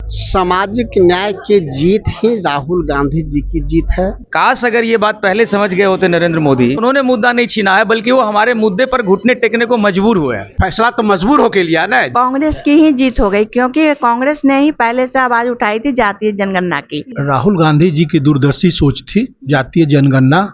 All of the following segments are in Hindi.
सामाजिक न्याय की जीत ही राहुल गांधी जी की जीत है। काश अगर ये बात पहले समझ गए होते नरेंद्र मोदी। उन्होंने मुद्दा नहीं छीना है, बल्कि वो हमारे मुद्दे पर घुटने टेकने को मजबूर हुए हैं। फैसला तो मजबूर होके लिया ना। कांग्रेस की ही जीत हो गई, क्योंकि कांग्रेस ने ही पहले से आवाज उठाई थी जातीय जनगणना की। राहुल गांधी जी की दूरदर्शी सोच थी जातीय जनगणना,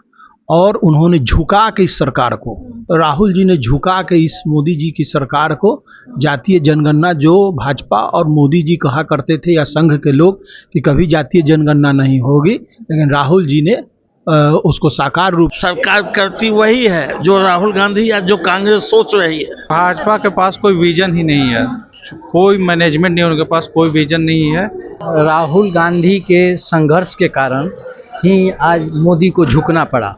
और उन्होंने झुका के इस सरकार को, राहुल जी ने झुका के इस मोदी जी की सरकार को जातीय जनगणना, जो भाजपा और मोदी जी कहा करते थे या संघ के लोग कि कभी जातीय जनगणना नहीं होगी, लेकिन राहुल जी ने उसको साकार रूप। सरकार करती वही है जो राहुल गांधी या जो कांग्रेस सोच रही है। भाजपा के पास कोई विजन ही नहीं है, कोई मैनेजमेंट नहीं, उनके पास कोई विजन नहीं है। राहुल गांधी के संघर्ष के कारण ही आज मोदी को झुकना पड़ा।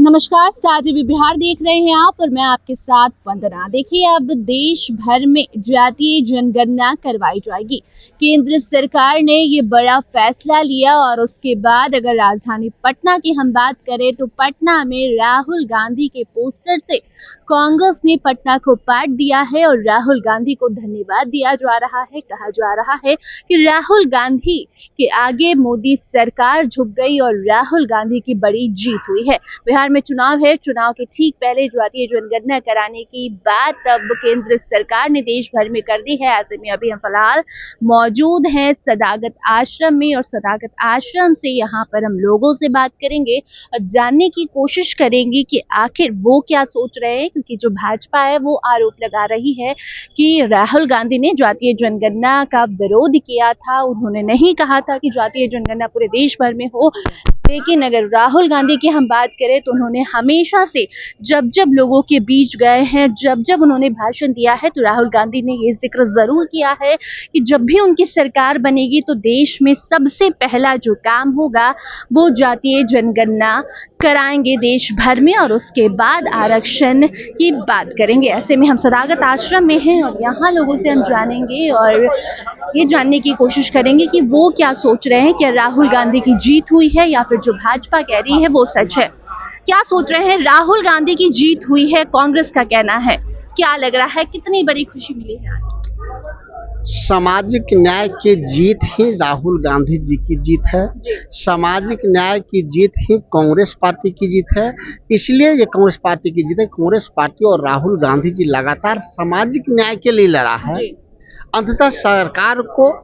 नमस्कार, स्टार टीवी बिहार देख रहे हैं आप और मैं आपके साथ वंदना। देखिए, अब देश भर में जातीय जनगणना करवाई जाएगी। केंद्र सरकार ने ये बड़ा फैसला लिया और उसके बाद अगर राजधानी पटना की हम बात करें तो पटना में राहुल गांधी के पोस्टर से कांग्रेस ने पटना को पाट दिया है और राहुल गांधी को धन्यवाद दिया जा रहा है। कहा जा रहा है कि राहुल गांधी के आगे मोदी सरकार झुक गई और राहुल गांधी की बड़ी जीत हुई है। बिहार में चुनाव है, चुनाव के ठीक पहले जातीय जनगणना कराने की बात अब केंद्र सरकार ने देश भर में कर दी है। ऐसे में अभी हम फिलहाल मौजूद हैं सदाकत आश्रम में और सदाकत आश्रम से यहाँ पर हम लोगों से बात करेंगे और जानने की कोशिश करेंगे कि आखिर वो क्या सोच रहे हैं, क्योंकि जो भाजपा है वो आरोप लगा रही है कि राहुल गांधी ने जातीय जनगणना का विरोध किया था। उन्होंने नहीं कहा था कि जातीय जनगणना पूरे देश भर में हो, लेकिन अगर राहुल गांधी की हम बात करें तो उन्होंने हमेशा से जब जब लोगों के बीच गए हैं, जब जब उन्होंने भाषण दिया है, तो राहुल गांधी ने ये जिक्र जरूर किया है कि जब भी उनकी सरकार बनेगी तो देश में सबसे पहला जो काम होगा वो जातीय जनगणना कराएंगे देश भर में और उसके बाद आरक्षण की बात करेंगे। ऐसे में हम सदाकत आश्रम में हैं और यहाँ लोगों से हम जानेंगे और ये जानने की कोशिश करेंगे कि वो क्या सोच रहे हैं, क्या राहुल गांधी की जीत हुई है या फिर जो भाजपा कह रही है वो सच है। क्या सोच रहे हैं, राहुल गांधी की जीत हुई है, कांग्रेस का कहना है। क्या लग रहा है, कितनी बड़ी खुशी मिली है आज? सामाजिक न्याय की जीत ही राहुल गांधी जी की जीत है। सामाजिक न्याय की जीत ही कांग्रेस पार्टी की जीत है। इसलिए ये कांग्रेस पार्टी की जीत है। कांग्रेस पार्टी और राहुल गांधी जी लगातार सामाजिक न्याय के लिए लड़ा है। अंततः सरकार को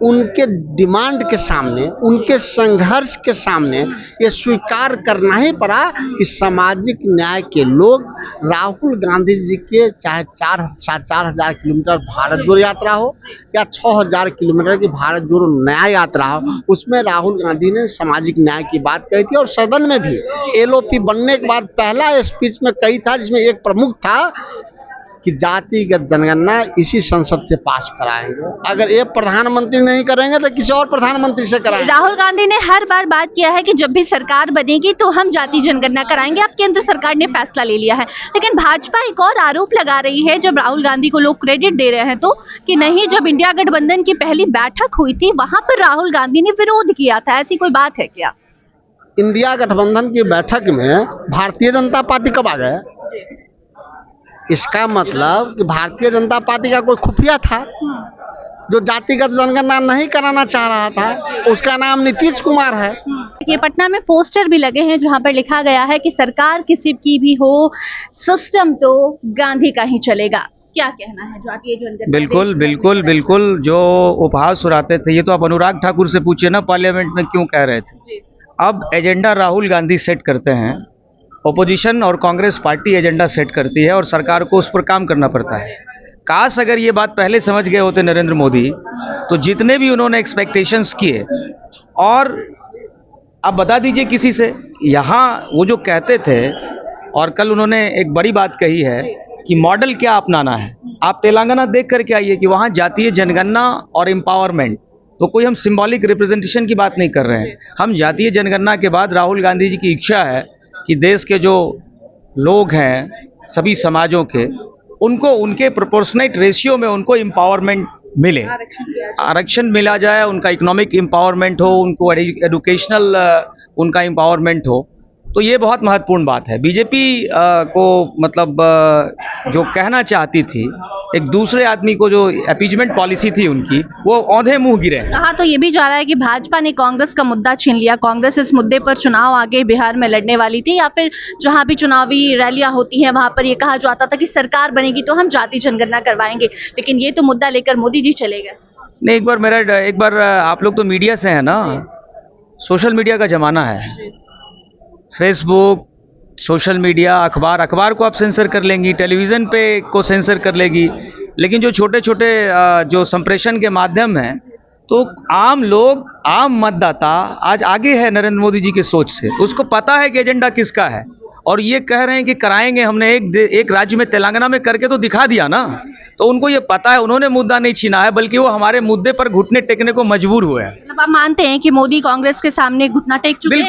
उनके डिमांड के सामने, उनके संघर्ष के सामने ये स्वीकार करना ही पड़ा कि सामाजिक न्याय के लोग राहुल गांधी जी के चाहे 4,500 किलोमीटर भारत जोड़ो यात्रा हो या 6,000 किलोमीटर की भारत जोड़ो नया यात्रा हो, उसमें राहुल गांधी ने सामाजिक न्याय की बात कही थी। और सदन में भी एलओपी बनने के बाद पहला स्पीच में कही था, जिसमें एक प्रमुख था कि जातिगत जनगणना इसी संसद से पास कराएंगे। अगर ये प्रधानमंत्री नहीं करेंगे तो किसी और प्रधानमंत्री से कराएंगे। राहुल गांधी ने हर बार बात किया है कि जब भी सरकार बनेगी तो हम जातीय जनगणना कराएंगे। अब केंद्र सरकार ने फैसला ले लिया है, लेकिन भाजपा एक और आरोप लगा रही है, जब राहुल गांधी को लोग क्रेडिट दे रहे हैं तो कि नहीं, जब इंडिया गठबंधन की पहली बैठक हुई थी वहां पर राहुल गांधी ने विरोध किया था। ऐसी कोई बात है क्या? इंडिया गठबंधन की बैठक में भारतीय जनता पार्टी कब आ गए? इसका मतलब कि भारतीय जनता पार्टी का कोई खुफिया था जो जातिगत जनगणना नहीं कराना चाह रहा था। उसका नाम नीतीश कुमार है। ये पटना में पोस्टर भी लगे हैं जहां पर लिखा गया है कि सरकार किसी की भी हो, सिस्टम तो गांधी का ही चलेगा। क्या कहना है जातीय जनगणना? बिल्कुल बिल्कुल बिल्कुल, जो उपहास उड़ाते थे, ये तो आप अनुराग ठाकुर से पूछिए ना, पार्लियामेंट में क्यों कह रहे थे। अब एजेंडा राहुल गांधी सेट करते हैं, ओपोजिशन और कांग्रेस पार्टी एजेंडा सेट करती है और सरकार को उस पर काम करना पड़ता है। काश अगर ये बात पहले समझ गए होते नरेंद्र मोदी, तो जितने भी उन्होंने एक्सपेक्टेशंस किए, और अब बता दीजिए किसी से, यहाँ वो जो कहते थे, और कल उन्होंने एक बड़ी बात कही है कि मॉडल क्या अपनाना है। आप तेलंगाना देख करके आइए कि वहाँ जातीय जनगणना और एम्पावरमेंट, तो कोई हम सिंबॉलिक रिप्रेजेंटेशन की बात नहीं कर रहे हैं। हम जातीय जनगणना के बाद राहुल गांधी जी की इच्छा है कि देश के जो लोग हैं सभी समाजों के, उनको उनके प्रोपोर्शनेट रेशियो में उनको एम्पावरमेंट मिले, आरक्षण मिला जाए, उनका इकोनॉमिक एम्पावरमेंट हो, उनको एजुकेशनल उनका एम्पावरमेंट हो। तो ये बहुत महत्वपूर्ण बात है। बीजेपी को मतलब जो कहना चाहती थी, एक दूसरे आदमी को जो अपीजमेंट पॉलिसी थी उनकी, वो औंधे मुंह गिरे हैं। कहा तो ये भी जा रहा है कि भाजपा ने कांग्रेस का मुद्दा छीन लिया, कांग्रेस इस मुद्दे पर चुनाव आगे बिहार में लड़ने वाली थी, या फिर जहां भी चुनावी रैलियां होती हैं वहां पर ये कहा जाता था कि सरकार बनेगी तो हम जाति जनगणना करवाएंगे, लेकिन ये तो मुद्दा लेकर मोदी जी चले गए। नहीं, एक बार आप लोग तो मीडिया से हैं ना, सोशल मीडिया का जमाना है, फेसबुक, सोशल मीडिया, अखबार को आप सेंसर कर लेंगी, टेलीविज़न पे को सेंसर कर लेगी, लेकिन जो छोटे छोटे जो संप्रेषण के माध्यम हैं, तो आम लोग, आम मतदाता आज आगे है नरेंद्र मोदी जी की सोच से, उसको पता है कि एजेंडा किसका है, और ये कह रहे हैं कि कराएंगे। हमने एक राज्य में तेलंगाना में करके तो दिखा दिया ना, तो उनको ये पता है, उन्होंने मुद्दा नहीं छीना है, बल्कि वो हमारे मुद्दे पर घुटने टेकने को मजबूर हुए हैं। मतलब आप मानते हैं कि मोदी कांग्रेस के सामने घुटना टेक चुके हैं?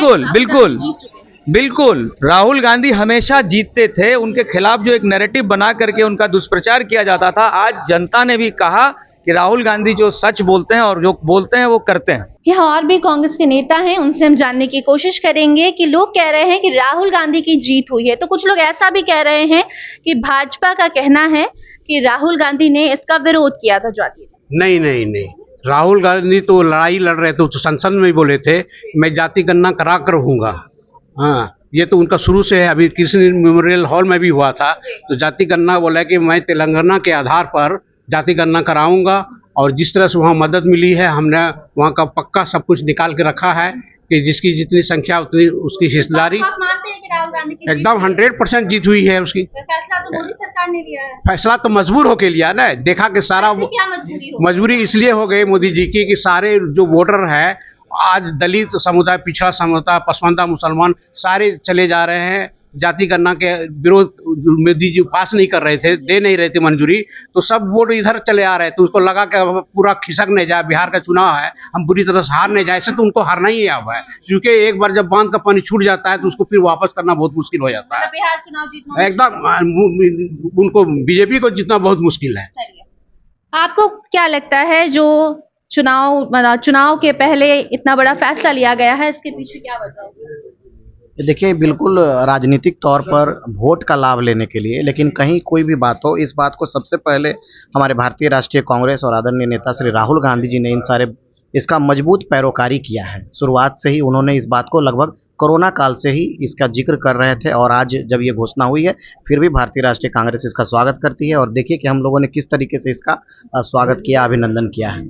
बिल्कुल। राहुल गांधी हमेशा जीतते थे, उनके खिलाफ जो एक नैरेटिव बना करके उनका दुष्प्रचार किया जाता था, आज जनता ने भी कहा कि राहुल गांधी जो सच बोलते हैं और जो बोलते हैं वो करते हैं। यहाँ और भी कांग्रेस के नेता हैं, उनसे हम जानने की कोशिश करेंगे कि लोग कह रहे हैं कि राहुल गांधी की जीत हुई है, तो कुछ लोग ऐसा भी कह रहे हैं कि भाजपा का कहना है कि राहुल गांधी ने इसका विरोध किया था जाति। नहीं, राहुल गांधी तो लड़ाई लड़ रहे थे, तो संसद में बोले थे मैं जाति गणना करा कर रहूंगा। हाँ, ये तो उनका शुरू से है। अभी कृष्ण मेमोरियल हॉल में भी हुआ था, तो जाति गणना बोला कि मैं तेलंगाना के आधार पर जाति गणना कराऊंगा, और जिस तरह से वहाँ मदद मिली है, हमने वहाँ का पक्का सब कुछ निकाल के रखा है कि जिसकी जितनी संख्या उतनी उसकी हिस्सेदारी। आप मानते हैं कि राहुल गांधी की एकदम 100% जीत हुई है उसकी। फैसला तो मोदी सरकार ने लिया है। फैसला तो मजबूर होके लिया ना, देखा कि सारा क्या मजबूरी हो? मजबूरी इसलिए हो गई मोदी जी की कि सारे जो वोटर है, आज दलित समुदाय, पिछड़ा समुदाय, पसमानदा मुसलमान सारे चले जा रहे हैं। जाति गणना के विरोध मोदी जी पास नहीं कर रहे थे, दे नहीं रहे थे मंजूरी, तो सब वोट इधर चले आ रहे थे। उसको लगा कि पूरा खिसक नहीं जाए, बिहार का चुनाव है, हम बुरी तरह से हार नहीं जाए। ऐसे तो उनको हारना ही हुआ है, क्योंकि एक बार जब बांध का पानी छूट जाता है तो उसको फिर वापस करना बहुत मुश्किल हो जाता है। बिहार चुनाव जीतना एकदम उनको बीजेपी को जीतना बहुत मुश्किल है। आपको क्या लगता है जो चुनाव के पहले इतना बड़ा फैसला लिया गया है, इसके पीछे क्या वजह है? देखिए, बिल्कुल राजनीतिक तौर पर वोट का लाभ लेने के लिए, लेकिन कहीं कोई भी बात हो, इस बात को सबसे पहले हमारे भारतीय राष्ट्रीय कांग्रेस और आदरणीय नेता श्री राहुल गांधी जी ने इसका मजबूत पैरोकारी किया है। शुरुआत से ही उन्होंने इस बात को, लगभग कोरोना काल से ही इसका जिक्र कर रहे थे, और आज जब ये घोषणा हुई है, फिर भी भारतीय राष्ट्रीय कांग्रेस इसका स्वागत करती है। और देखिए कि हम लोगों ने किस तरीके से इसका स्वागत किया, अभिनंदन किया है।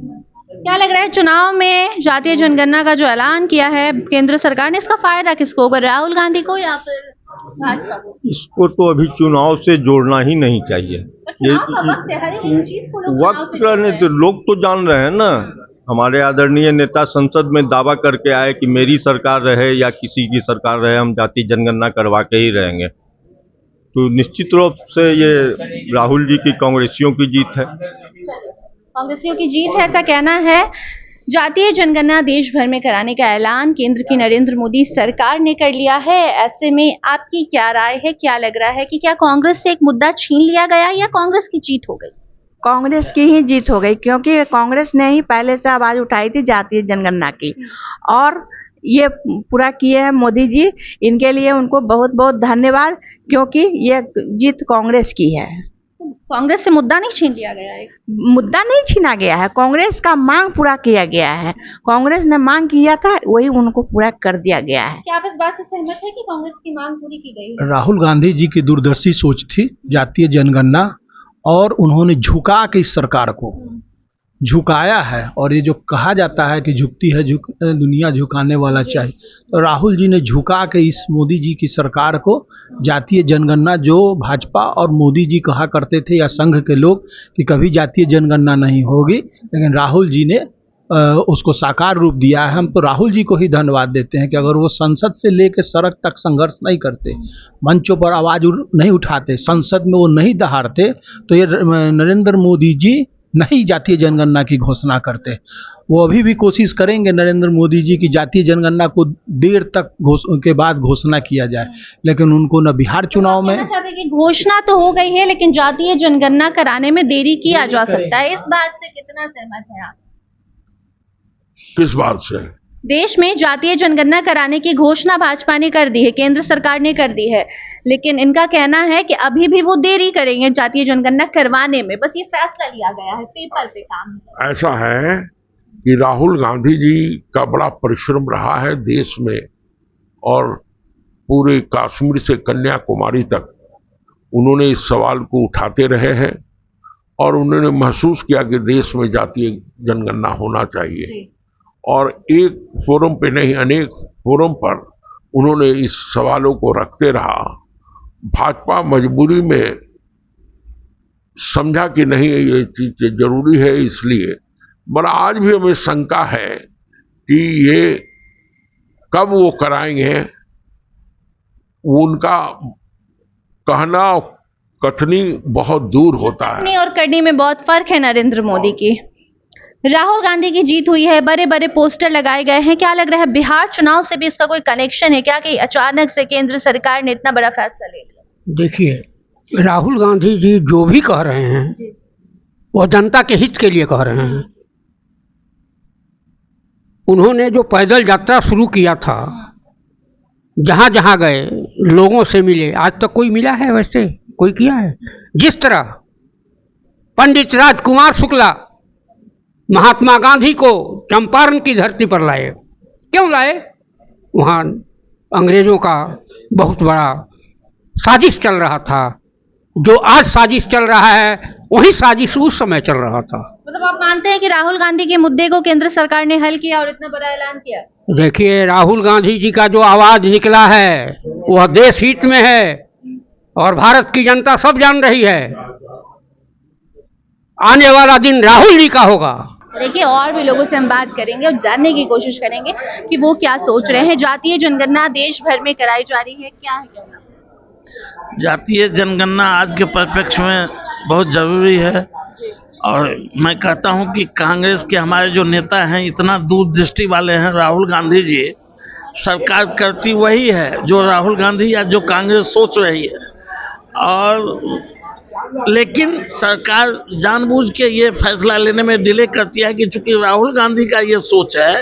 क्या लग रहा है, चुनाव में जातीय जनगणना का जो ऐलान किया है केंद्र सरकार ने, इसका फायदा किसको होगा, राहुल गांधी को या फिर भाजपा को? इसको तो अभी चुनाव से जोड़ना ही नहीं चाहिए। ये वक्त नहीं, तो लोग तो जान रहे हैं ना। हमारे आदरणीय नेता संसद में दावा करके आए कि मेरी सरकार रहे या किसी की सरकार रहे, हम जाति जनगणना करवा के ही रहेंगे। तो निश्चित रूप से ये राहुल जी की, कांग्रेसियों की जीत है। कांग्रेसियों की जीत है, ऐसा कहना है। जातीय जनगणना देश भर में कराने का ऐलान केंद्र की नरेंद्र मोदी सरकार ने कर लिया है। ऐसे में आपकी क्या राय है, क्या लग रहा है कि क्या कांग्रेस से एक मुद्दा छीन लिया गया या कांग्रेस की जीत हो गई? कांग्रेस की ही जीत हो गई, क्योंकि कांग्रेस ने ही पहले से आवाज उठाई थी जातीय जनगणना की, और ये पूरा किए हैं मोदी जी। इनके लिए उनको बहुत बहुत धन्यवाद, क्योंकि ये जीत कांग्रेस की है। कांग्रेस से मुद्दा नहीं छीन लिया गया है? मुद्दा नहीं छीना गया है, कांग्रेस का मांग पूरा किया गया है। कांग्रेस ने मांग किया था, वही उनको पूरा कर दिया गया है। क्या आप इस बात से सहमत है कि कांग्रेस की मांग पूरी की गई है? राहुल गांधी जी की दूरदर्शी सोच थी जातीय जनगणना, और उन्होंने झुका के इस सरकार को झुकाया है। और ये जो कहा जाता है कि झुकती है दुनिया, झुकाने वाला चाहिए, तो राहुल जी ने झुका के इस मोदी जी की सरकार को जातीय जनगणना, जो भाजपा और मोदी जी कहा करते थे या संघ के लोग कि कभी जातीय जनगणना नहीं होगी, लेकिन राहुल जी ने उसको साकार रूप दिया है। हम तो राहुल जी को ही धन्यवाद देते हैं कि अगर वो संसद से लेकर सड़क तक संघर्ष नहीं करते, मंचों पर आवाज़ नहीं उठाते, संसद में वो नहीं दहाड़ते, तो ये नरेंद्र मोदी जी नहीं जातीय जनगणना की घोषणा करते। वो अभी भी कोशिश करेंगे नरेंद्र मोदी जी की जातीय जनगणना को देर तक के बाद घोषणा किया जाए, लेकिन उनको न बिहार चुनाव में घोषणा तो हो गई है, लेकिन जातीय जनगणना कराने में देरी किया जा सकता है। इस बात से कितना सहमत है आप? किस बात से? देश में जातीय जनगणना कराने की घोषणा भाजपा ने कर दी है, केंद्र सरकार ने कर दी है, लेकिन इनका कहना है कि अभी भी वो देरी करेंगे जातीय जनगणना करवाने में। बस ये फैसला लिया गया है, पेपर पे काम। ऐसा है कि राहुल गांधी जी का बड़ा परिश्रम रहा है देश में, और पूरे कश्मीर से कन्याकुमारी तक उन्होंने इस सवाल को उठाते रहे हैं, और उन्होंने महसूस किया कि देश में जातीय जनगणना होना चाहिए, और एक फोरम पे नहीं अनेक फोरम पर उन्होंने इस सवालों को रखते रहा। भाजपा मजबूरी में समझा कि नहीं ये चीज जरूरी है, इसलिए मगर आज भी हमें शंका है कि ये कब वो कराएंगे। उनका कहना कथनी बहुत दूर होता है। कहनी और करनी में बहुत फर्क है नरेंद्र मोदी की। राहुल गांधी की जीत हुई है, बड़े बड़े पोस्टर लगाए गए हैं। क्या लग रहा है बिहार चुनाव से भी इसका कोई कनेक्शन है क्या, कि अचानक से केंद्र सरकार ने इतना बड़ा फैसला ले लिया? देखिए, राहुल गांधी जी जो भी कह रहे हैं वो जनता के हित के लिए कह रहे हैं। उन्होंने जो पैदल यात्रा शुरू किया था, जहां जहां गए लोगों से मिले, आज तक कोई मिला है वैसे कोई किया है? जिस तरह पंडित राजकुमार शुक्ला महात्मा गांधी को चंपारण की धरती पर लाए, क्यों लाए? वहां अंग्रेजों का बहुत बड़ा साजिश चल रहा था। जो आज साजिश चल रहा है वही साजिश उस समय चल रहा था। मतलब आप मानते हैं कि राहुल गांधी के मुद्दे को केंद्र सरकार ने हल किया और इतना बड़ा ऐलान किया? देखिए, राहुल गांधी जी का जो आवाज निकला है वह देश हित में है, और भारत की जनता सब जान रही है। आने वाला दिन राहुल जी का होगा। देखिए, और भी लोगों से हम बात करेंगे और जानने की कोशिश करेंगे कि वो क्या सोच रहे हैं। जातीय जनगणना देश भर में कराई जा रही है, क्या है कहना? जातीय जनगणना आज के परिप्रेक्ष्य में बहुत जरूरी है, और मैं कहता हूं कि कांग्रेस के हमारे जो नेता हैं इतना दूरदृष्टि वाले हैं। राहुल गांधी जी सरकार करती वही है जो राहुल गांधी या जो कांग्रेस सोच रही है, और लेकिन सरकार जानबूझ के ये फैसला लेने में डिले करती है कि चूंकि राहुल गांधी का ये सोच है,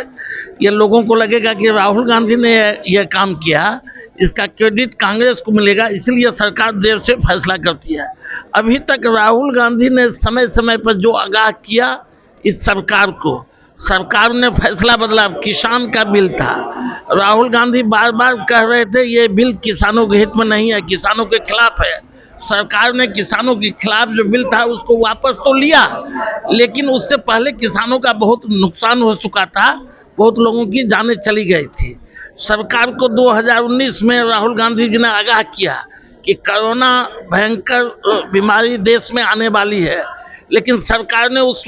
ये लोगों को लगेगा कि राहुल गांधी ने ये काम किया, इसका क्रेडिट कांग्रेस को मिलेगा, इसलिए सरकार देर से फैसला करती है। अभी तक राहुल गांधी ने समय समय पर जो आगाह किया इस सरकार को, सरकार ने फैसला बदला। किसान का बिल था, राहुल गांधी बार बार कह रहे थे ये बिल किसानों के हित में नहीं है, किसानों के खिलाफ है। सरकार ने किसानों के खिलाफ जो बिल था उसको वापस तो लिया, लेकिन उससे पहले किसानों का बहुत नुकसान हो चुका था, बहुत लोगों की जानें चली गई थी। सरकार को 2019 में राहुल गांधी जी ने आगाह किया कि कोरोना भयंकर बीमारी देश में आने वाली है, लेकिन सरकार ने उस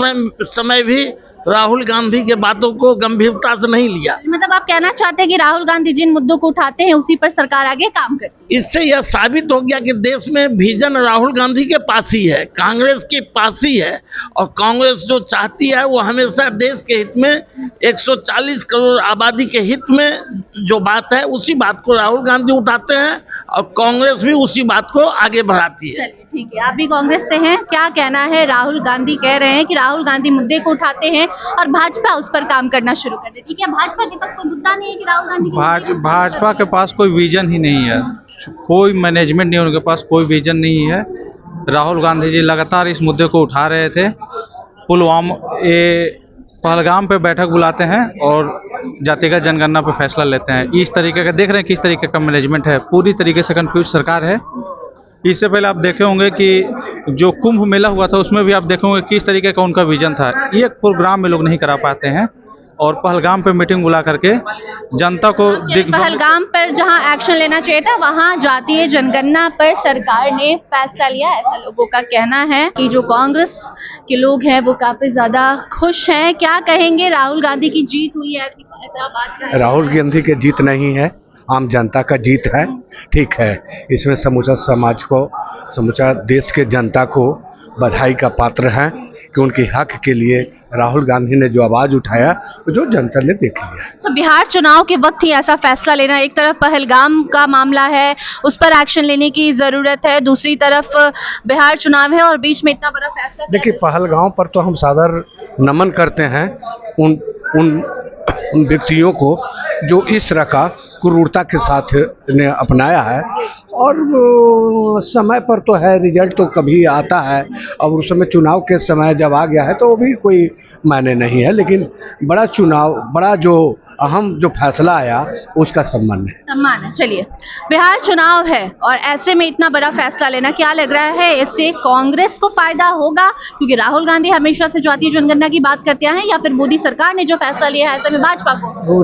समय भी राहुल गांधी के बातों को गंभीरता से नहीं लिया। मतलब आप कहना चाहते हैं कि राहुल गांधी जिन मुद्दों को उठाते हैं उसी पर सरकार आगे काम करती है? इससे यह साबित हो गया कि देश में विजन राहुल गांधी के पास ही है, कांग्रेस के पास ही है, और कांग्रेस जो चाहती है वो हमेशा देश के हित में 140 करोड़ आबादी के हित में जो बात है उसी बात को राहुल गांधी उठाते हैं, और कांग्रेस भी उसी बात को आगे बढ़ाती है। ठीक है, आप भी कांग्रेस से हैं, क्या कहना है? राहुल गांधी कह रहे हैं कि राहुल गांधी मुद्दे को उठाते हैं और भाजपा उस पर काम करना शुरू कर दे। ठीक है, भाजपा के पास कोई मुद्दा नहीं है कि राहुल गांधी भाजपा के पास कोई विजन ही नहीं है, कोई मैनेजमेंट नहीं, उनके पास कोई विजन नहीं है। राहुल गांधी जी लगातार इस मुद्दे को उठा रहे थे। पुलवामा पहलगाम पे बैठक बुलाते हैं और जातिगत जनगणना पे फैसला लेते हैं। इस तरीके का देख रहे हैं किस तरीके का मैनेजमेंट है, पूरी तरीके से कंफ्यूज सरकार है। इससे पहले आप देखे होंगे कि जो कुंभ मेला हुआ था उसमें भी आप देखे होंगे किस तरीके का उनका विजन था। एक प्रोग्राम में लोग नहीं करा पाते हैं, और पहलगाम पे मीटिंग बुला करके जनता को पहलगाम पर जहां एक्शन लेना चाहिए था वहां जातीय जनगणना पर सरकार ने फैसला लिया, ऐसा लोगों का कहना है। कि जो कांग्रेस के लोग हैं वो काफी ज्यादा खुश हैं। क्या कहेंगे? राहुल गांधी की जीत हुई है, ऐसा बात है? राहुल गांधी की जीत नहीं है, आम जनता का जीत है। ठीक है, इसमें समूचा समाज को, समूचा देश के जनता को बधाई का पात्र है कि उनके हक के लिए राहुल गांधी ने जो आवाज उठाया जो जनता ने देख लिया। तो बिहार चुनाव के वक्त ही ऐसा फैसला लेना, एक तरफ पहलगाम का मामला है उस पर एक्शन लेने की जरूरत है, दूसरी तरफ बिहार चुनाव है और बीच में इतना बड़ा फैसला। देखिए, पहलगाम पर तो हम सादर नमन करते हैं उन व्यक्तियों को जो इस तरह का क्रूरता के साथ ने अपनाया है। और समय पर तो है, रिजल्ट तो कभी आता है, और उस समय चुनाव के समय जब आ गया है तो वो भी कोई मायने नहीं है, लेकिन बड़ा चुनाव, बड़ा जो अहम जो फैसला आया उसका सम्मान है। चलिए, बिहार चुनाव है और ऐसे में इतना बड़ा फैसला लेना, क्या लग रहा है इससे कांग्रेस को फायदा होगा? क्योंकि राहुल गांधी हमेशा से जातीय जनगणना की बात करते हैं, या फिर मोदी सरकार ने जो फैसला लिया है ऐसे में भाजपा को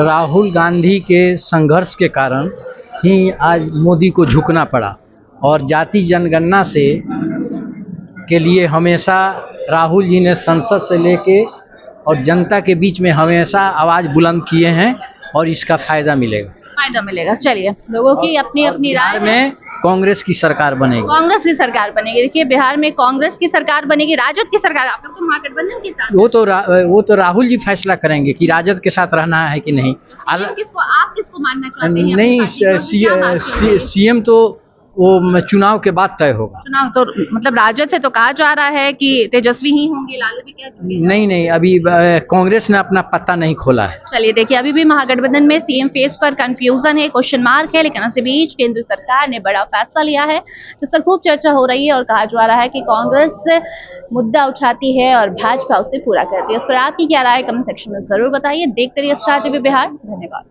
राहुल गांधी के संघर्ष के कारण ही आज मोदी को झुकना पड़ा। और जाति जनगणना से के लिए हमेशा राहुल जी ने संसद से लेके और जनता के बीच में हमेशा आवाज़ बुलंद किए हैं, और इसका फायदा मिलेगा। चलिए, लोगों की अपनी अपनी राय में कांग्रेस की सरकार बनेगी। देखिए, बिहार में कांग्रेस की सरकार बनेगी, राजद की सरकार। आप लोग तो महागठबंधन के साथ, वो तो राहुल जी फैसला करेंगे कि राजद के साथ रहना है कि नहीं। आप किसको मानना चाहते हैं? नहीं, सीएम तो वो चुनाव के बाद तय होगा। चुनाव तो मतलब राजद से तो कहा जा रहा है कि तेजस्वी ही होंगे, लालू भी कह चुके हैं। नहीं, अभी कांग्रेस ने अपना पत्ता नहीं खोला है। चलिए, देखिए, अभी भी महागठबंधन में सीएम फेस पर कंफ्यूजन है, क्वेश्चन मार्क है, लेकिन उसी बीच केंद्र सरकार ने बड़ा फैसला लिया है जिस पर खूब चर्चा हो रही है, और कहा जा रहा है कि कांग्रेस मुद्दा उठाती है और भाजपा उसे पूरा करती है। उस पर आपकी क्या राय, कमेंट सेक्शन में जरूर बताइए। देखते रहिए स्टार टीवी बिहार। धन्यवाद।